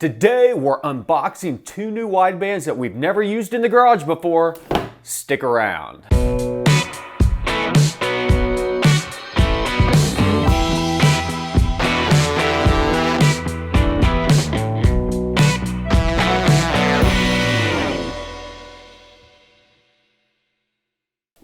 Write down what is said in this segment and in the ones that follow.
Today we're unboxing two new widebands that we've never used in the garage before. Stick around.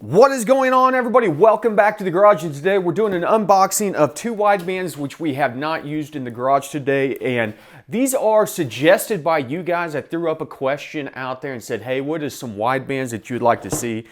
What is going on, everybody? Welcome back to the garage, and today we're doing an unboxing of two widebands which we have not used in the garage today, and these are suggested by you guys. I threw up a question out there and said, hey, what is some widebands that you'd like to see?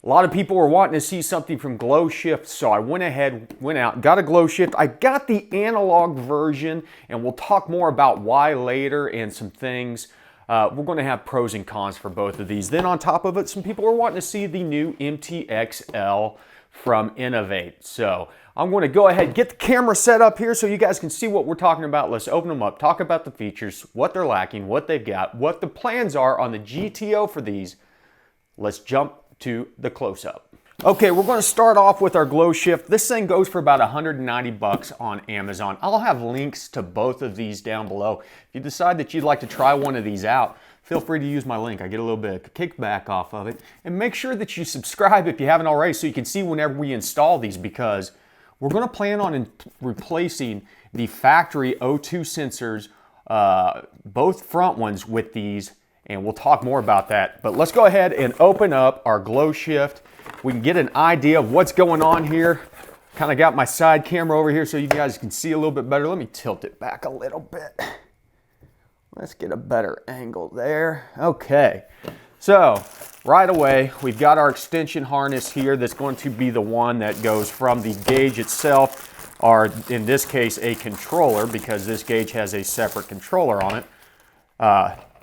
A lot of people were wanting to see something from Glowshift, so I went out, got a Glowshift. I got the analog version, and we'll talk more about why later and some things. We're going to have pros and cons for both of these. Then on top of it, some people are wanting to see the new MTX-L from Innovate. So I'm going to go ahead and get the camera set up here so you guys can see what we're talking about. Let's open them up, talk about the features, what they're lacking, what they've got, what the plans are on the GTO for these. Let's jump to the close-up. Okay, we're going to start off with our Glowshift. This thing goes for about 190 bucks on Amazon. I'll have links to both of these down below. If you decide that you'd like to try one of these out, feel free to use my link. I get a little bit of kickback off of it. And make sure that you subscribe if you haven't already so you can see whenever we install these, because we're going to plan on replacing the factory O2 sensors, both front ones with these, and we'll talk more about that. But let's go ahead and open up our Glowshift. We can get an idea of what's going on here. Kind of got my side camera over here so you guys can see a little bit better. Let me tilt it back a little bit. Let's get a better angle there. Okay, so right away we've got our extension harness here that's going to be the one that goes from the gauge itself, or in this case a controller, because this gauge has a separate controller on it,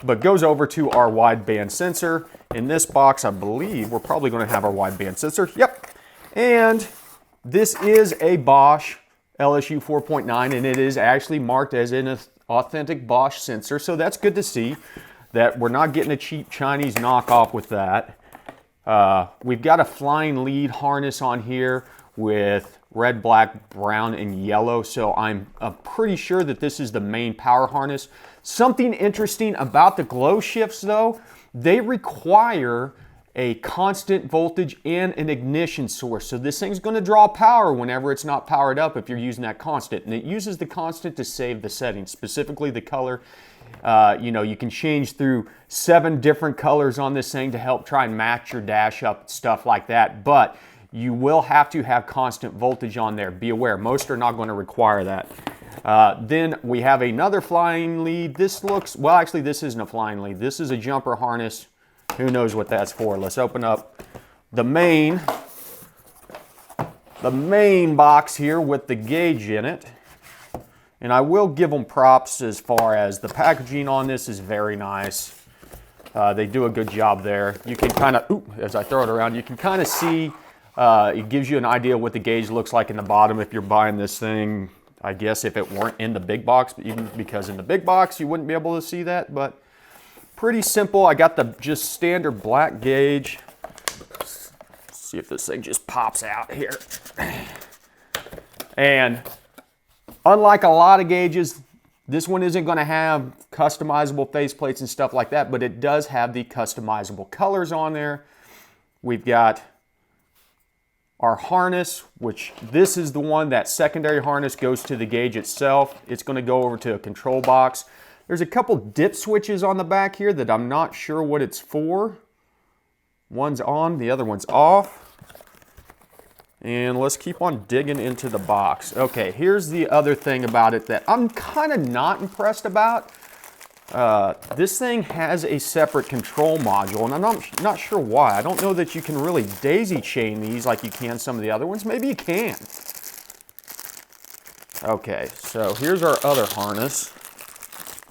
but goes over to our wideband sensor. In this box, I believe we're probably going to have our wideband sensor. Yep. And this is a Bosch LSU 4.9, and it is actually marked as an authentic Bosch sensor. So that's good to see that we're not getting a cheap Chinese knockoff with that. We've got a flying lead harness on here with red, black, brown, and yellow. So I'm pretty sure that this is the main power harness. Something interesting about the Glowshifts though, they require a constant voltage and an ignition source. So this thing's going to draw power whenever it's not powered up if you're using that constant. And it uses the constant to save the settings, specifically the color. You can change through 7 different colors on this thing to help try and match your dash up, stuff like that. But you will have to have constant voltage on there. Be aware, most are not going to require that. Then we have another flying lead. This looks, well, actually this isn't a flying lead. This is a jumper harness. Who knows what that's for? Let's open up the main box here with the gauge in it. And I will give them props as far as the packaging on this is very nice. They do a good job there. You can kind of, as I throw it around, you can kind of see, it gives you an idea what the gauge looks like in the bottom if you're buying this thing. I guess if it weren't in the big box, even because in the big box you wouldn't be able to see that, but pretty simple. I got the just standard black gauge. Let's see if this thing just pops out here. And unlike a lot of gauges, this one isn't going to have customizable faceplates and stuff like that, but it does have the customizable colors on there. We've got our harness, which this is the one, that secondary harness goes to the gauge itself. It's going to go over to a control box. There's a couple dip switches on the back here that I'm not sure what it's for. One's on, the other one's off. And let's keep on digging into the box. Okay, here's the other thing about it that I'm kind of not impressed about. This thing has a separate control module, and I'm not sure why. I don't know that you can really daisy chain these like you can some of the other ones. Maybe you can. Okay, so here's our other harness.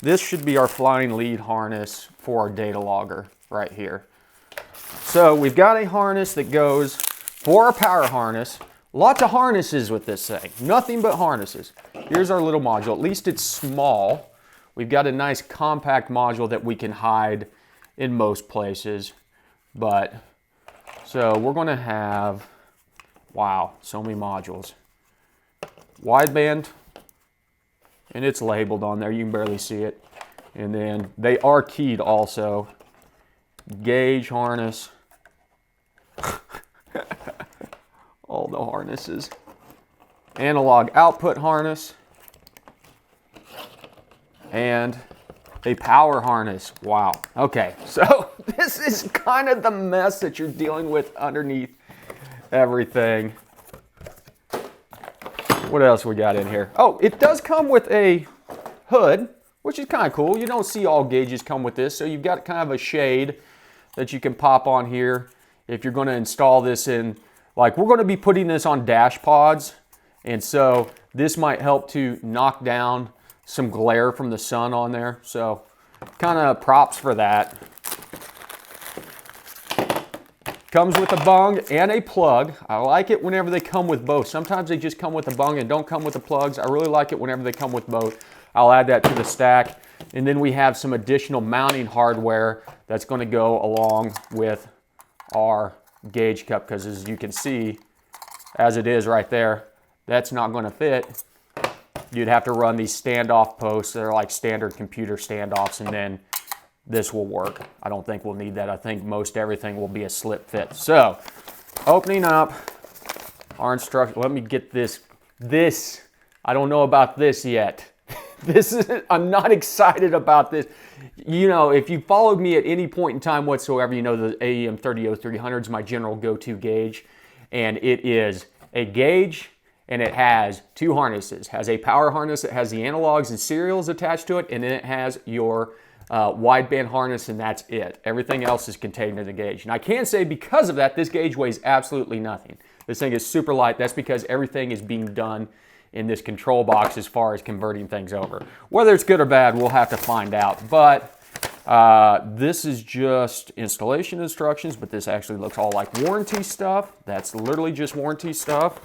This should be our flying lead harness for our data logger right here. So we've got a harness that goes for our power harness. Lots of harnesses with this thing. Nothing but harnesses. Here's our little module. At least it's small. We've got a nice compact module that we can hide in most places. But, so we're going to have, wow, so many modules. Wideband, and it's labeled on there. You can barely see it. And then they are keyed also. Gauge harness. All the harnesses. Analog output harness. And a power harness. Wow. Okay, so this is kind of the mess that you're dealing with underneath everything. What else we got in here? Oh, it does come with a hood, which is kind of cool. You don't see all gauges come with this, so you've got kind of a shade that you can pop on here if you're going to install this in, like we're going to be putting this on dash pods, and so this might help to knock down some glare from the sun on there. So kind of props for that. Comes with a bung and a plug. I like it whenever they come with both. Sometimes they just come with a bung and don't come with the plugs. I really like it whenever they come with both. I'll add that to the stack. And then we have some additional mounting hardware that's going to go along with our gauge cup, because as you can see, as it is right there, that's not going to fit. You'd have to run these standoff posts. They're like standard computer standoffs, and then this will work. I don't think we'll need that. I think most everything will be a slip fit. So, opening up our instruction. Let me get this. I don't know about this yet. I'm not excited about this. You know, if you followed me at any point in time whatsoever, you know the AEM 300300 is my general go-to gauge. And it is a gauge, and it has two harnesses. It has a power harness that has the analogs and serials attached to it, and then it has your wideband harness, and that's it. Everything else is contained in the gauge. And I can say because of that, this gauge weighs absolutely nothing. This thing is super light. That's because everything is being done in this control box as far as converting things over. Whether it's good or bad, we'll have to find out. But this is just installation instructions, but this actually looks all like warranty stuff. That's literally just warranty stuff.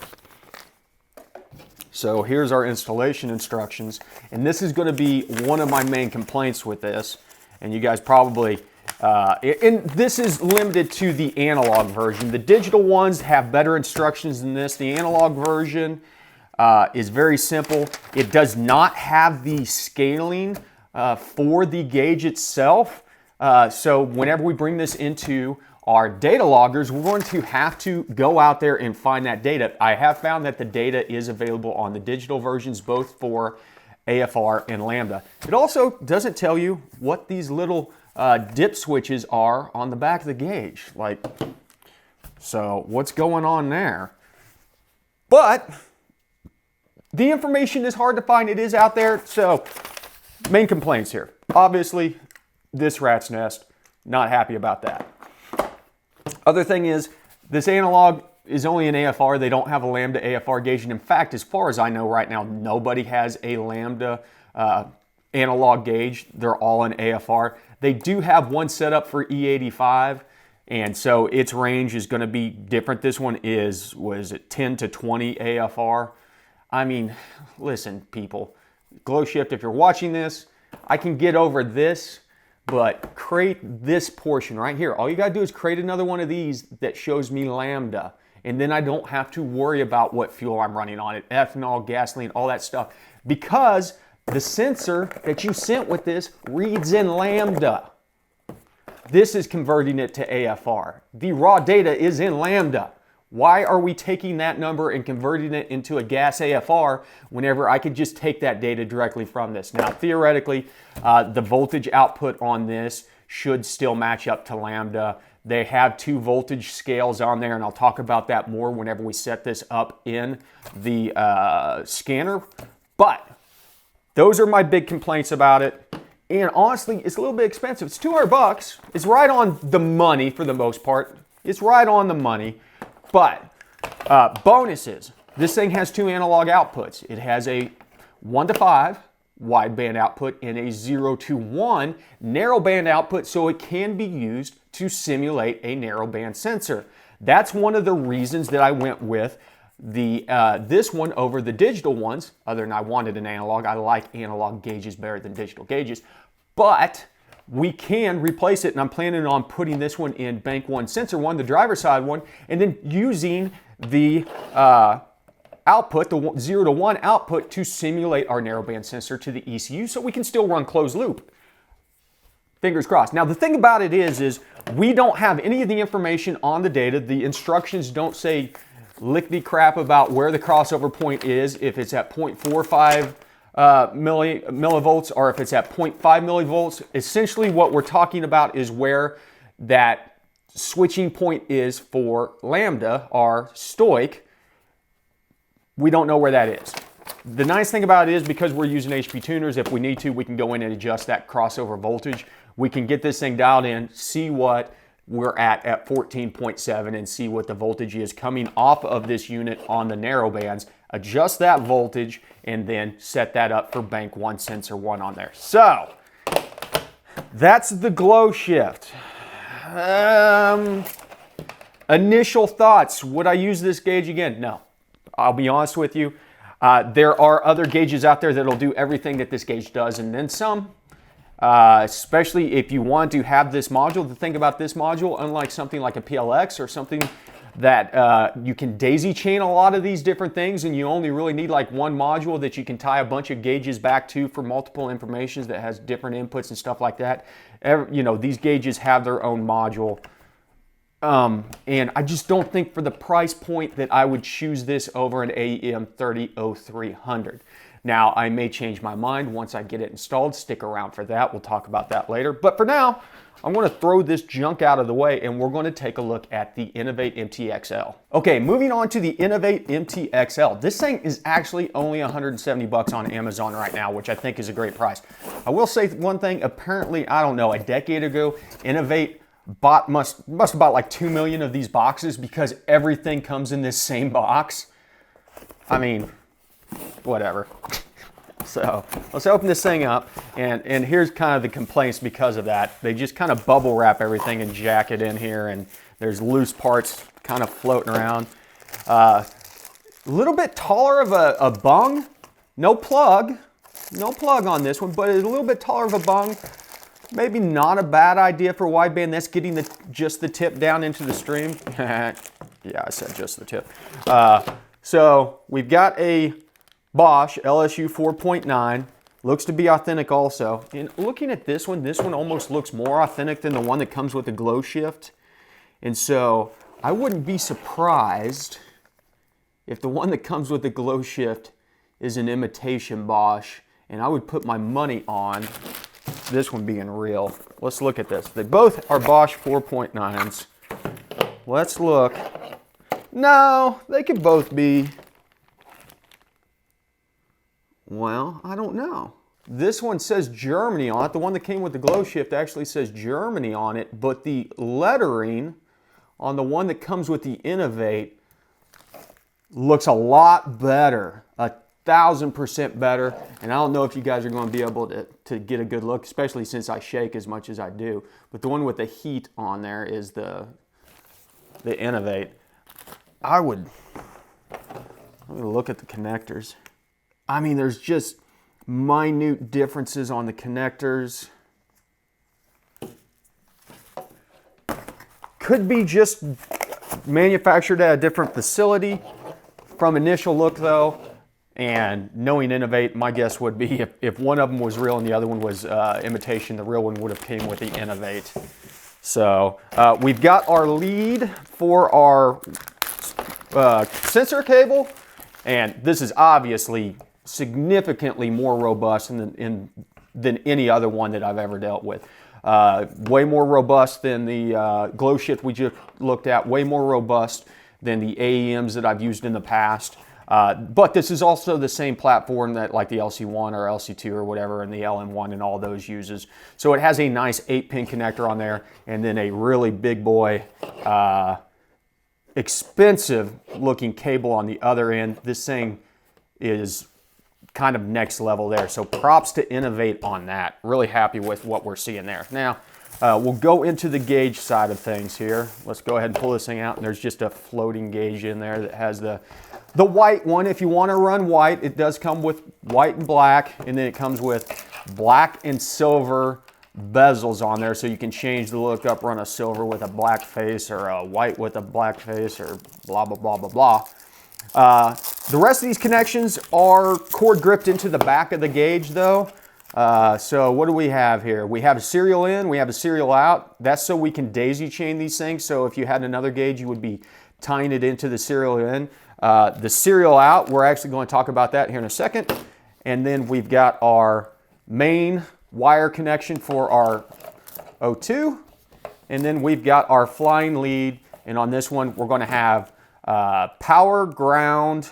So here's our installation instructions, and this is going to be one of my main complaints with this, and you guys probably, and this is limited to the analog version. The digital ones have better instructions than this. The analog version is very simple. It does not have the scaling for the gauge itself, so whenever we bring this into our data loggers, we're going to have to go out there and find that data. I have found that the data is available on the digital versions, both for AFR and Lambda. It also doesn't tell you what these little dip switches are on the back of the gauge. Like, so what's going on there? But the information is hard to find. It is out there. So main complaints here. Obviously, this rat's nest, not happy about that. Other thing is, this analog is only an AFR. They don't have a Lambda AFR gauge. And in fact, as far as I know right now, nobody has a Lambda analog gauge. They're all in AFR. They do have one set up for E85, and so its range is going to be different. This one is, was it 10 to 20 AFR? I mean, listen, people, Glowshift, if you're watching this, I can get over this, but create this portion right here. All you gotta do is create another one of these that shows me Lambda, and then I don't have to worry about what fuel I'm running on it, ethanol, gasoline, all that stuff, because the sensor that you sent with this reads in Lambda. This is converting it to AFR. The raw data is in Lambda. Why are we taking that number and converting it into a gas AFR whenever I could just take that data directly from this? Now, theoretically, the voltage output on this should still match up to Lambda. They have two voltage scales on there, and I'll talk about that more whenever we set this up in the scanner. But those are my big complaints about it. And honestly, it's a little bit expensive. It's $200. It's right on the money for the most part. It's right on the money. But bonuses. This thing has two analog outputs. It has a 1 to 5 wideband output and a 0 to 1 narrowband output, so it can be used to simulate a narrowband sensor. That's one of the reasons that I went with the this one over the digital ones. Other than I wanted an analog. I like analog gauges better than digital gauges. But we can replace it, and I'm planning on putting this one in bank 1 sensor 1, the driver side one, and then using the output, the 0 to 1 output, to simulate our narrowband sensor to the ECU so we can still run closed loop. Fingers crossed. Now, the thing about it is we don't have any of the information on the data. The instructions don't say lickety crap about where the crossover point is, if it's at 0.45 millivolts or if it's at 0.5 millivolts. Essentially, what we're talking about is where that switching point is for lambda, our stoic. We don't know where that is. The nice thing about it is because we're using HP tuners, if we need to, we can go in and adjust that crossover voltage. We can get this thing dialed in, see what we're at 14.7 and see what the voltage is coming off of this unit on the narrow bands, adjust that voltage, and then set that up for bank 1 sensor 1 on there. So that's the Glowshift. Initial thoughts, would I use this gauge again? No, I'll be honest with you. There are other gauges out there that'll do everything that this gauge does and then some. Especially if you want to have this module. The thing about this module, unlike something like a PLX or something that you can daisy chain a lot of these different things and you only really need like one module that you can tie a bunch of gauges back to for multiple informations that has different inputs and stuff like that. You know, these gauges have their own module. And I just don't think for the price point that I would choose this over an AEM 300300. Now, I may change my mind once I get it installed. Stick around for that. We'll talk about that later. But for now, I'm going to throw this junk out of the way and we're going to take a look at the Innovate MTX-L. Okay, moving on to the Innovate MTX-L. This thing is actually only 170 bucks on Amazon right now, which I think is a great price. I will say one thing. Apparently, I don't know, a decade ago, Innovate must have bought like 2 million of these boxes because everything comes in this same box. I mean, whatever. So let's open this thing up, and here's kind of the complaints because of that. They just kind of bubble wrap everything and jack it in here, and there's loose parts kind of floating around. A little bit taller of a bung. No plug on this one, but it's a little bit taller of a bung. Maybe not a bad idea for wideband. That's getting just the tip down into the stream. Yeah, I said just the tip. So we've got a Bosch LSU 4.9. Looks to be authentic also. And looking at this one almost looks more authentic than the one that comes with the Glowshift. And so I wouldn't be surprised if the one that comes with the Glowshift is an imitation Bosch. And I would put my money on this one being real. Let's look at this. They both are Bosch 4.9s. Let's look. No, they could both be. Well, I don't know. This one says Germany on it. The one that came with the Glowshift actually says Germany on it, but the lettering on the one that comes with the Innovate looks a lot better. 1000% better, and I don't know if you guys are going to be able to get a good look, especially since I shake as much as I do. But the one with the heat on there is the Innovate. Let me look at the connectors. I mean, there's just minute differences on the connectors. Could be just manufactured at a different facility. From initial look though, and knowing Innovate, my guess would be if one of them was real and the other one was imitation, the real one would have came with the Innovate. So we've got our lead for our sensor cable, and this is obviously significantly more robust than any other one that I've ever dealt with. Way more robust than the Glowshift we just looked at, way more robust than the AEMs that I've used in the past. But this is also the same platform that like the LC1 or LC2 or whatever and the LM1 and all those uses. So it has a nice 8-pin connector on there and then a really big boy, expensive looking cable on the other end. This thing is kind of next level there. So props to Innovate on that. Really happy with what we're seeing there. Now, we'll go into the gauge side of things here. Let's go ahead and pull this thing out. And there's just a floating gauge in there that has the white one. If you want to run white, it does come with white and black, and then it comes with black and silver bezels on there, so you can change the look up, run a silver with a black face or a white with a black face or blah, blah, blah, blah, blah. The rest of these connections are cord gripped into the back of the gauge though. So what do we have here? We have a serial in, we have a serial out. That's so we can daisy chain these things. So if you had another gauge, you would be tying it into the serial in. The serial out, we're actually going to talk about that here in a second. And then we've got our main wire connection for our O2. And then we've got our flying lead. And on this one, we're going to have power, ground,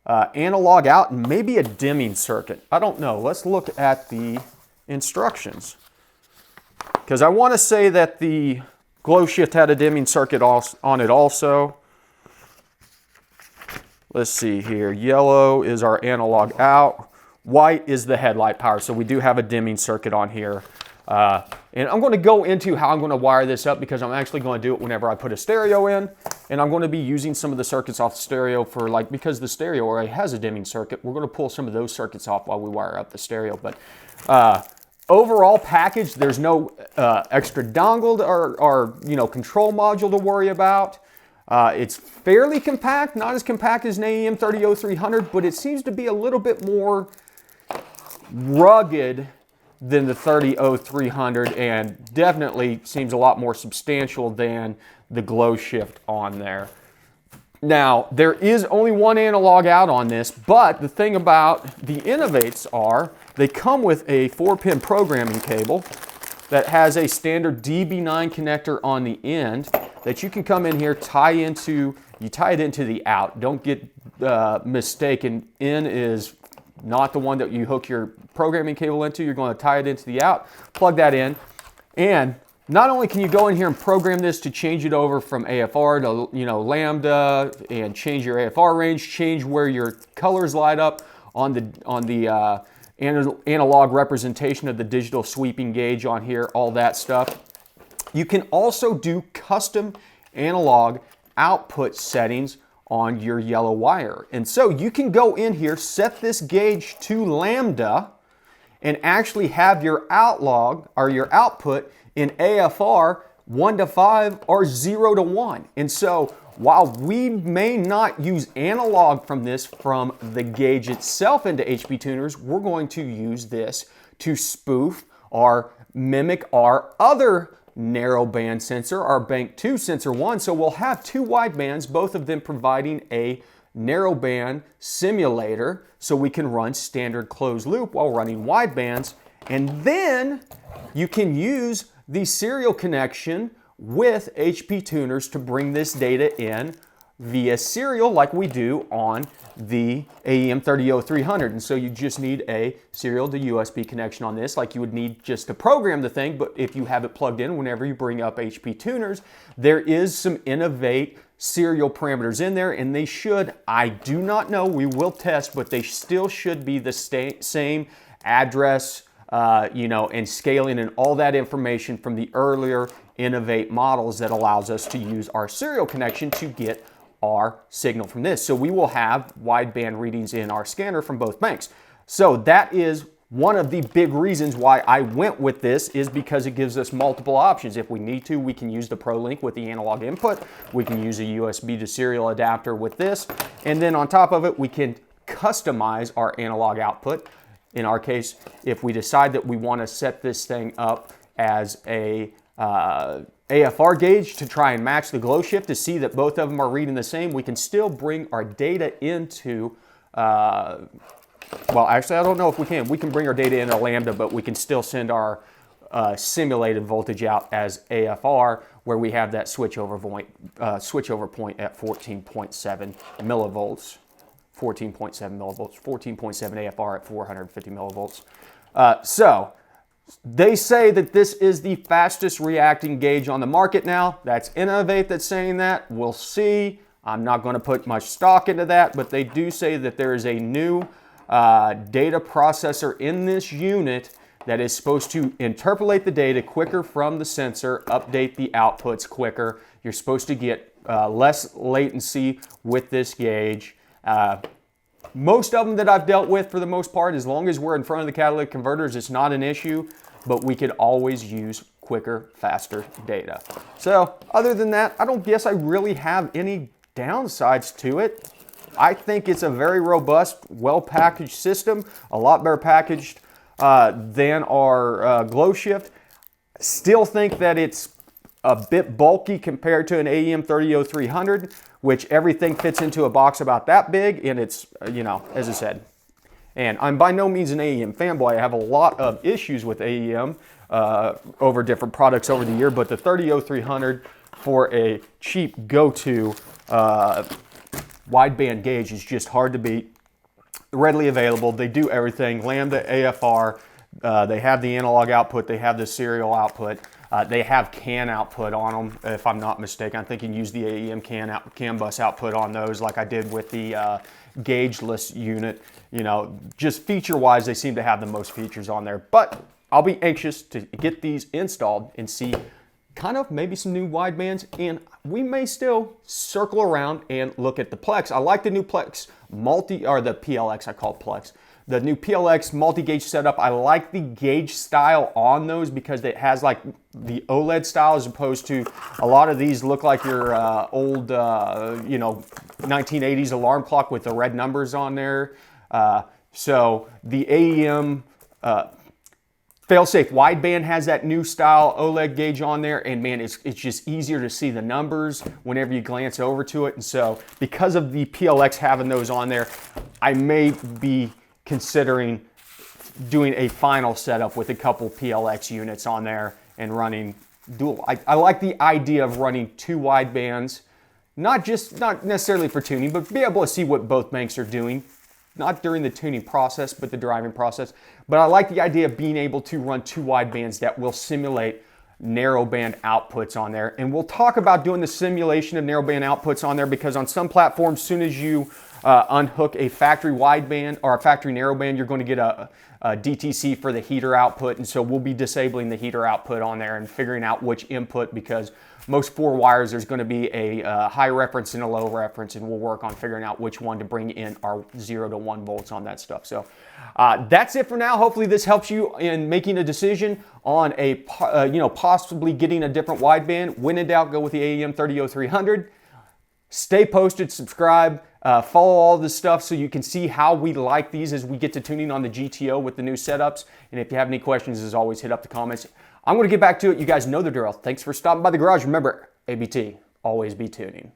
analog out, and maybe a dimming circuit. I don't know. Let's look at the instructions. Because I want to say that the Glowshift had a dimming circuit on it also. Let's see here. Yellow is our analog out. White is the headlight power. So we do have a dimming circuit on here. And I'm going to go into how I'm going to wire this up because I'm actually going to do it whenever I put a stereo in. And I'm going to be using some of the circuits off the stereo for because the stereo already has a dimming circuit, we're going to pull some of those circuits off while we wire up the stereo. But overall package, there's no extra dongle or control module to worry about. It's fairly compact, not as compact as an AEM300300, but it seems to be a little bit more rugged than the 300300 and definitely seems a lot more substantial than the Glowshift on there. Now, there is only one analog out on this, but the thing about the Innovates are they come with a 4-pin programming cable that has a standard DB9 connector on the end that you can come in here, tie it into the out. Don't get mistaken, in is not the one that you hook your programming cable into. You're going to tie it into the out, plug that in, and not only can you go in here and program this to change it over from AFR to lambda and change your AFR range, change where your colors light up on the analog representation of the digital sweeping gauge on here, all that stuff. You can also do custom analog output settings on your yellow wire. And so you can go in here, set this gauge to lambda, and actually have your outlog or your output in AFR 1 to 5 or 0 to 1. And so while we may not use analog from the gauge itself into HP tuners, we're going to use this to spoof or mimic our other narrowband sensor, our Bank 2 Sensor 1. So we'll have two widebands, both of them providing a narrowband simulator so we can run standard closed loop while running widebands. And then you can use the serial connection with HP tuners to bring this data in via serial like we do on the AEM300300. And so you just need a serial to USB connection on this like you would need just to program the thing. But if you have it plugged in whenever you bring up HP tuners, there is some Innovate serial parameters in there, and they should, I do not know, we will test, but they still should be the same address, and scaling and all that information from the earlier Innovate models that allows us to use our serial connection to get our signal from this. So we will have wideband readings in our scanner from both banks. So that is one of the big reasons why I went with this, is because it gives us multiple options. If we need to, we can use the ProLink with the analog input. We can use a USB to serial adapter with this. And then on top of it, we can customize our analog output. In our case, if we decide that we want to set this thing up as a AFR gauge to try and match the Glowshift to see that both of them are reading the same, we can still bring our data into, well, actually, I don't know if we can. We can bring our data into Lambda, but we can still send our simulated voltage out as AFR, where we have that switchover point at 14.7 millivolts. 14.7 millivolts, 14.7 AFR at 450 millivolts. So they say that this is the fastest reacting gauge on the market now. That's Innovate that's saying that. We'll see. I'm not going to put much stock into that, but they do say that there is a new data processor in this unit that is supposed to interpolate the data quicker from the sensor, update the outputs quicker. You're supposed to get less latency with this gauge. Most of them that I've dealt with, for the most part, as long as we're in front of the catalytic converters, it's not an issue, but we could always use quicker, faster data. So other than that, I don't guess I really have any downsides to it. I think it's a very robust, well-packaged system, a lot better packaged than our Glowshift. Still think that it's a bit bulky compared to an AEM 30300, which everything fits into a box about that big, and it's, you know, as I said. And I'm by no means an AEM fanboy. I have a lot of issues with AEM over different products over the year, but the 30300 for a cheap go-to wideband gauge is just hard to beat. Readily available. They do everything. Lambda, AFR. They have the analog output. They have the serial output. They have CAN output on them, if I'm not mistaken. I think you can use the AEM CAN bus output on those, like I did with the gaugeless unit. You know, just feature-wise, they seem to have the most features on there. But I'll be anxious to get these installed and see kind of maybe some new widebands, and we may still circle around and look at the Plex. I like the new Plex or the PLX, I call it Plex. The new PLX multi-gauge setup, I like the gauge style on those because it has like the OLED style as opposed to a lot of these look like your old, you know, 1980s alarm clock with the red numbers on there. So the AEM Failsafe wideband has that new style OLED gauge on there, and man, it's just easier to see the numbers whenever you glance over to it. And so because of the PLX having those on there, I may be considering doing a final setup with a couple PLX units on there and running dual. I like the idea of running two widebands, not necessarily for tuning, but be able to see what both banks are doing. Not during the tuning process, but the driving process. But I like the idea of being able to run two widebands that will simulate narrowband outputs on there. And we'll talk about doing the simulation of narrowband outputs on there because on some platforms, as soon as you unhook a factory wideband or a factory narrowband, you're going to get a DTC for the heater output. And so we'll be disabling the heater output on there and figuring out which input, because most 4 wires, there's going to be a high reference and a low reference, and we'll work on figuring out which one to bring in our 0 to 1 volts on that stuff. So that's it for now. Hopefully this helps you in making a decision on a, you know, possibly getting a different wideband. When in doubt, go with the AEM 30300. Stay posted, subscribe, follow all this stuff so you can see how we like these as we get to tuning on the GTO with the new setups. And if you have any questions, as always, hit up the comments. I'm going to get back to it. You guys know the drill. Thanks for stopping by the garage. Remember, ABT, always be tuning.